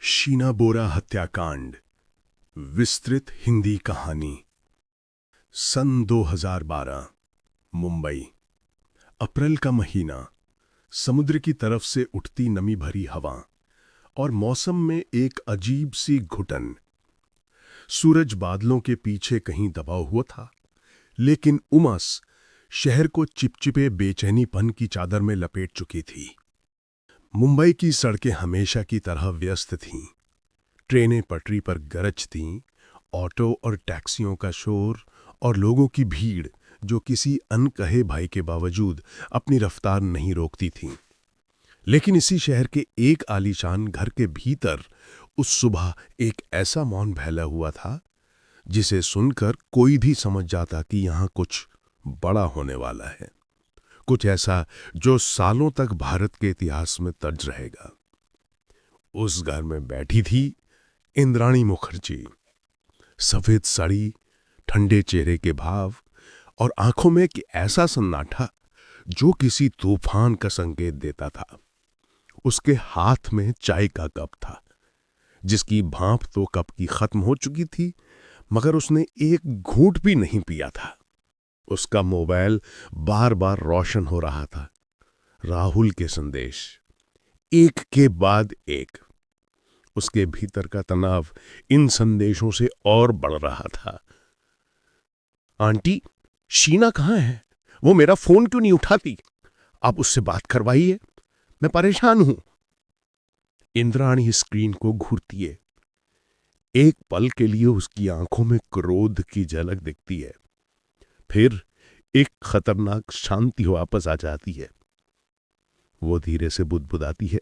शीना बोरा हत्याकांड विस्तृत हिंदी कहानी। सन 2012 मुंबई। अप्रैल का महीना। समुद्र की तरफ से उठती नमी भरी हवा और मौसम में एक अजीब सी घुटन। सूरज बादलों के पीछे कहीं दबा हुआ था, लेकिन उमस शहर को चिपचिपे बेचैनीपन की चादर में लपेट चुकी थी। मुंबई की सड़कें हमेशा की तरह व्यस्त थीं। ट्रेनें पटरी पर गरजतीं, ऑटो और टैक्सियों का शोर और लोगों की भीड़ जो किसी अनकहे भय के बावजूद अपनी रफ्तार नहीं रोकती थीं। लेकिन इसी शहर के एक आलीशान घर के भीतर उस सुबह एक ऐसा मौन फैला हुआ था जिसे सुनकर कोई भी समझ जाता कि यहां कुछ बड़ा होने वाला है, कुछ ऐसा जो सालों तक भारत के इतिहास में दर्ज रहेगा। उस घर में बैठी थी इंद्राणी मुखर्जी। सफेद साड़ी, ठंडे चेहरे के भाव और आंखों में एक ऐसा सन्नाटा जो किसी तूफान का संकेत देता था। उसके हाथ में चाय का कप था, जिसकी भाप तो कप की खत्म हो चुकी थी, मगर उसने एक घूंट भी नहीं पिया था। उसका मोबाइल बार बार रोशन हो रहा था। राहुल के संदेश, एक के बाद एक। उसके भीतर का तनाव इन संदेशों से और बढ़ रहा था। आंटी, शीना कहां है? वो मेरा फोन क्यों नहीं उठाती? आप उससे बात करवाइए, मैं परेशान हूं। इंद्राणी स्क्रीन को घूरती है। एक पल के लिए उसकी आंखों में क्रोध की झलक दिखती है, फिर एक खतरनाक शांति वापस आ जाती है। वो धीरे से बुदबुदाती है,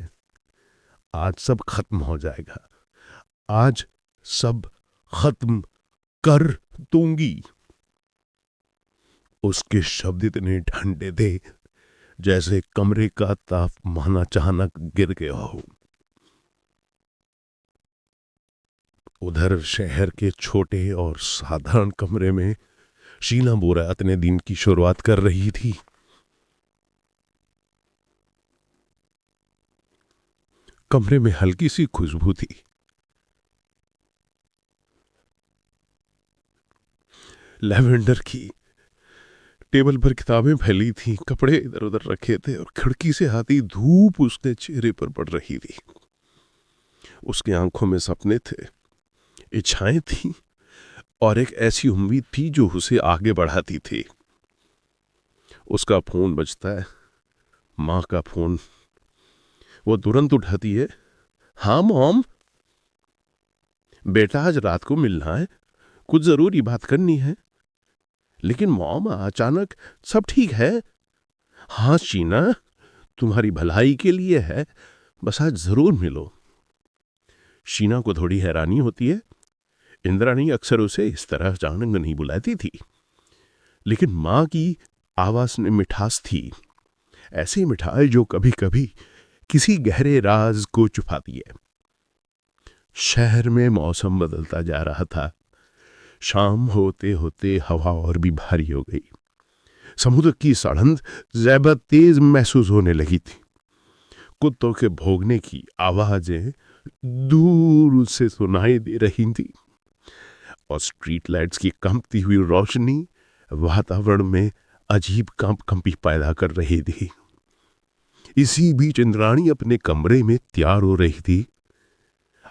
आज सब खत्म हो जाएगा, आज सब खत्म कर दूंगी। उसके शब्द इतने ठंडे थे जैसे कमरे का तापमान अचानक गिर गया हो। उधर शहर के छोटे और साधारण कमरे में शीना बोरा अपने दिन की शुरुआत कर रही थी। कमरे में हल्की सी खुशबू थी। लेवेंडर की। टेबल पर किताबें फैली थीं, कपड़े इधर उधर रखे थे और खिड़की से आती धूप उसके चेहरे पर पड़ रही थी। उसकी आंखों में सपने थे, इच्छाएं थीं और एक ऐसी उम्मीद थी जो उसे आगे बढ़ाती थी। उसका फोन बजता है, माँ का फोन। वो तुरंत उठाती है। हाँ मॉम। बेटा, आज रात को मिलना है, कुछ जरूरी बात करनी है। लेकिन मॉम, अचानक सब ठीक है? हाँ शीना, तुम्हारी भलाई के लिए है, बस आज जरूर मिलो। शीना को थोड़ी हैरानी होती है। इंद्राणी अक्सर उसे इस तरह अचानक नहीं बुलाती थी, लेकिन मां की आवाज में मिठास थी, ऐसी मिठाई जो कभी कभी किसी गहरे राज को छुपाती है। शहर में मौसम बदलता जा रहा था। शाम होते होते हवा और भी भारी हो गई। समुद्र की सड़ंद ज़्यादा तेज महसूस होने लगी थी। कुत्तों के भौंकने की आवाजें दूर से सुनाई दे रही थी और स्ट्रीट लाइट्स की कंपती हुई रोशनी वातावरण में अजीब कंपी पैदा कर रही थी। इसी बीच इंद्राणी अपने कमरे में तैयार हो रही थी।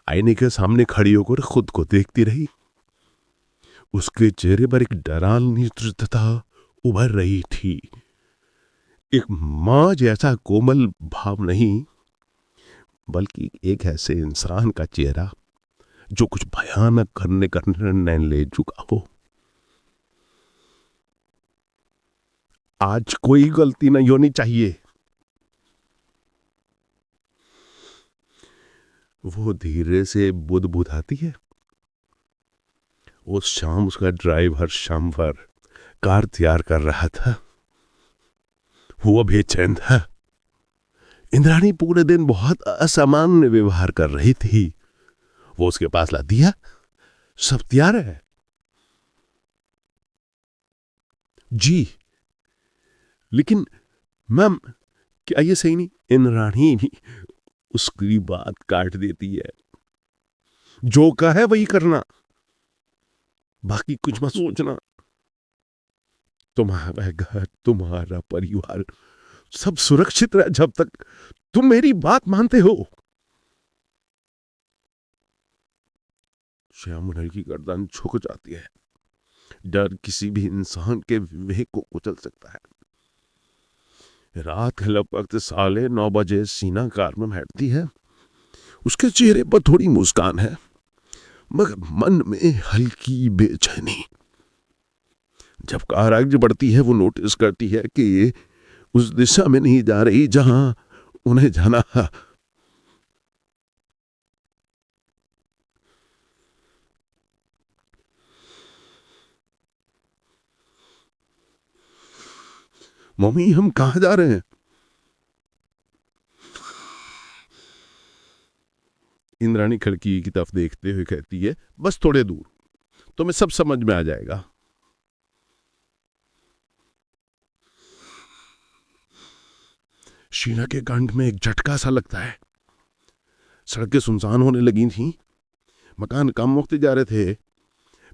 आईने के सामने खड़ी होकर खुद को देखती रही। उसके चेहरे पर एक डरावनी चित्रता उभर रही थी। एक मां जैसा कोमल भाव नहीं, बल्कि एक ऐसे इंसान का चेहरा जो कुछ भयानक करने का निर्णय ले चुका हो। आज कोई गलती नहीं होनी चाहिए, वो धीरे से बुदबुदाती है। उस शाम उसका ड्राइवर शामवर कार तैयार कर रहा था। वो बेचैन था। इंद्राणी पूरे दिन बहुत असामान्य व्यवहार कर रही थी। वो उसके पास ला दिया, सब तैयार है? जी, लेकिन मैम, क्या ये सही नहीं? इंद्राणी भी उसकी बात काट देती है। जो कहा है वही करना, बाकी कुछ मत सोचना। तुम्हारा घर, तुम्हारा परिवार सब सुरक्षित रहे जब तक तुम मेरी बात मानते हो। श्यामल की गर्दन झुक जाती है। डर किसी भी इंसान के विवेक को कुचल सकता है। रात के लगभग 9:30 सीना कार में बैठती है। उसके चेहरे पर थोड़ी मुस्कान है, मगर मन में हल्की बेचैनी। जब कार आगे बढ़ती है वो नोटिस करती है कि ये उस दिशा में नहीं जा रही जहां उन्हें जाना है। मम्मी, हम कहां जा रहे हैं? इंद्राणी खिड़की की तरफ देखते हुए कहती है, बस थोड़े दूर, तुम्हें सब समझ में आ जाएगा। शीना के कंठ में एक झटका सा लगता है। सड़कें सुनसान होने लगी थीं, मकान कम होते जा रहे थे।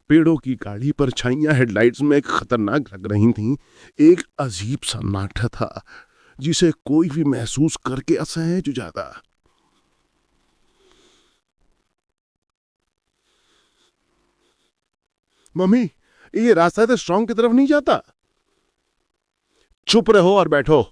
पेड़ों की काली परछाइयां हेडलाइट्स में खतरनाक लग रही थीं। एक अजीब सन्नाटा था जिसे कोई भी महसूस करके असहज हो जाता। मम्मी, ये रास्ता तो स्ट्रॉन्ग की तरफ नहीं जाता। चुप रहो और बैठो।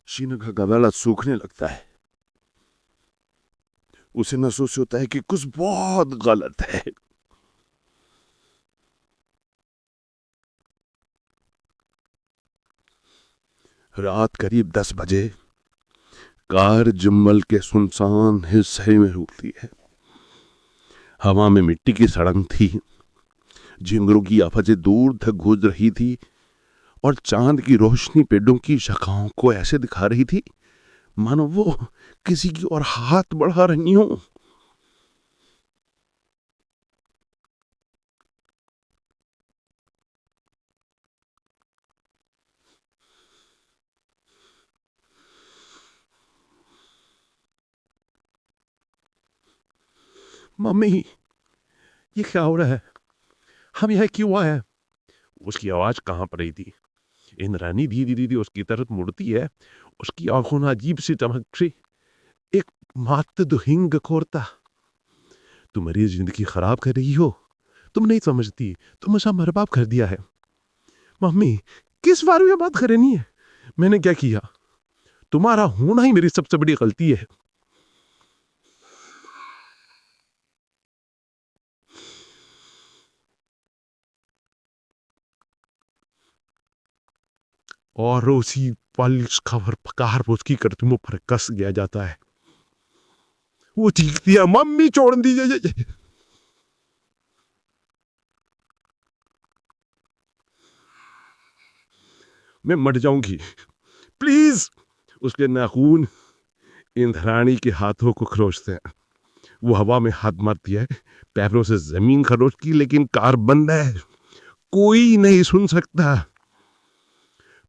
शीना का गला सूखने लगता है। उसे महसूस होता है कि कुछ बहुत गलत है। रात करीब 10 बजे कार जम्मल के सुनसान हिस्से में रुकती है। हवा में मिट्टी की सड़क थी, झिंगरों की आवाजें दूर तक गूंज रही थी और चांद की रोशनी पेड़ों की शाखाओं को ऐसे दिखा रही थी मानो वो किसी की ओर हाथ बढ़ा रही हो। मम्मी, ये क्या हो रहा है? हम यहाँ क्यों आए हैं? उसकी आवाज कहां पर रही थी। इंद्राणी धीरे धीरे उसकी तरफ मुड़ती है। उसकी आंखों में अजीब सी चमक सी। एक मात दुहिंग खोरता, तुम मेरी जिंदगी खराब कर रही हो। तुम नहीं समझती, तुम मुझे बर्बाद कर दिया है। मम्मी, किस बारे में बात करनी है? मैंने क्या किया? तुम्हारा होना ही मेरी सबसे बड़ी गलती है। और उसी पल खबर कार उसकी करतूतों पर कस गया जाता है। वो चीखती है, मम्मी छोड़ दीजिए। मैं मर जाऊंगी, प्लीज। उसके नाखून इंद्राणी के हाथों को खरोचते हैं। वो हवा में हाथ मारती है, पैरों से जमीन खरोचती, लेकिन कार बंद है। कोई नहीं सुन सकता।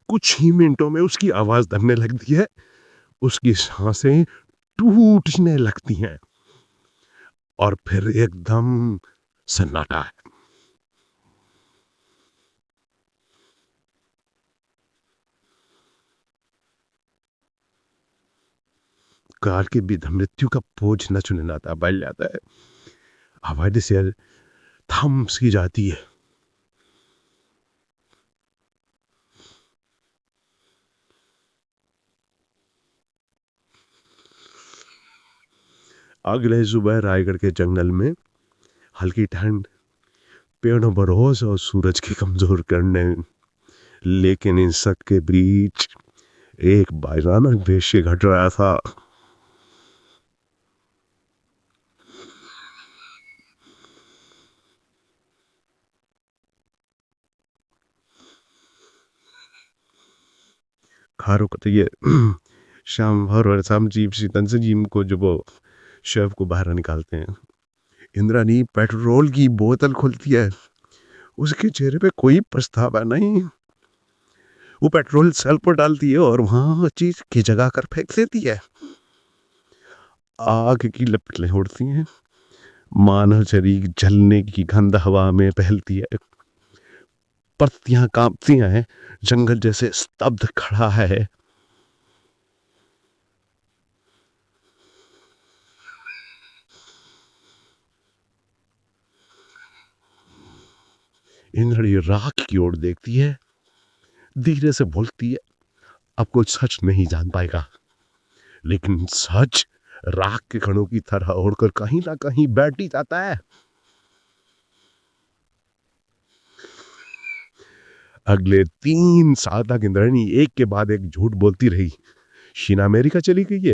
कुछ ही मिनटों में उसकी आवाज दबने लगती है। उसकी सांसें टूटने लगती हैं और फिर एकदम सन्नाटा है। कार की बिना मृत्यु का बोझ न चुननाता बढ़ जाता है। आवाज से थम सी जाती है। अगले सुबह रायगढ़ के जंगल में हल्की ठंड, पेड़ों पर ओस और सूरज की कमजोर किरणें, लेकिन इन सब के बीच एक भयानक दृश्य घट रहा था। खारो कहते ये शाम भर और शाम जीप सी तन से जीम को जब वो शव को बाहर निकालते हैं। इंद्राणी पेट्रोल की बोतल खोलती है। उसके चेहरे पे कोई पछतावा नहीं। वो पेट्रोल सेल पर डालती है और वहां चीज की जगह कर फेंक देती है। आग की लपटें उड़ती हैं, मानव शरीर जलने की गंध हवा में फैलती है। पत्तियां कांपती हैं, जंगल जैसे स्तब्ध खड़ा है। इंद्रनी राख की ओर देखती है, धीरे से बोलती है, अब कोई सच नहीं जान पाएगा, लेकिन सच राख के कणों की तरह उड़कर कहीं ना कहीं बैठ ही जाता है। अगले 3 साल तक इंद्राणी एक के बाद एक झूठ बोलती रही। शीना अमेरिका चली गई है।